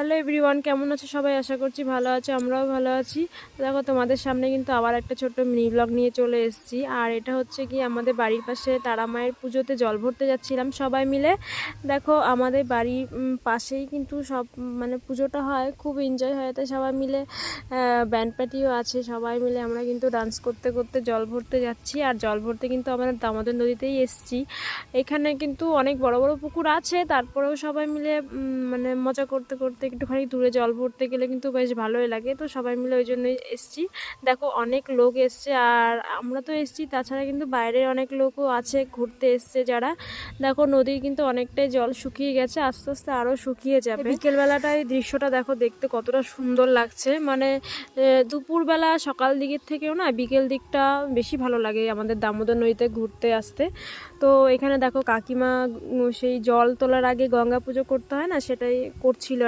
Hello everyone, কেমন আছো সবাই? আশা করছি ভালো আছো, আমরাও ভালো আছি। দেখো তোমাদের সামনে কিন্তু আবার একটা ছোট্ট মিনি ব্লগ নিয়ে চলে এসেছি। আর এটা হচ্ছে কি আমাদের বাড়ির পাশে তারা মায়ের পুজোতে জল ভরতে যাচ্ছিলাম সবাই মিলে। দেখো আমাদের বাড়ির পাশেই কিন্তু সব মানে পুজোটা হয়, খুব এনজয় হয়। তাই সবাই মিলে ব্যান্ড পার্টিও আছে, সবাই মিলে আমরা কিন্তু ডান্স করতে করতে জল ভরতে যাচ্ছি। আর জল ভরতে কিন্তু আমরা দামোদর নদীতেই এসেছি। এখানে কিন্তু অনেক বড় বড় পুকুর আছে, তারপরেও সবাই মিলে মানে মজা করতে করতে একটুখানি দূরে জল ভরতে গেলে কিন্তু বেশ ভালোই লাগে। তো সবাই মিলে ওই জন্যই এসছি। দেখো অনেক লোক এসছে, আর আমরা তো এসছি, তাছাড়া কিন্তু বাইরের অনেক লোকও আছে ঘুরতে এসছে যারা। দেখো নদীর কিন্তু অনেকটাই জল শুকিয়ে গেছে, আস্তে আস্তে আরও শুকিয়ে যাবে। বিকেলবেলাটায় দৃশ্যটা দেখো দেখতে কতটা সুন্দর লাগছে। মানে দুপুরবেলা সকাল দিকের থেকেও না বিকেল দিকটা বেশি ভালো লাগে আমাদের দামোদর নদীতে ঘুরতে আসতে। তো এখানে দেখো কাকিমা সেই জল তোলার আগে গঙ্গা পুজো করতে হয় না, সেটাই করছিল।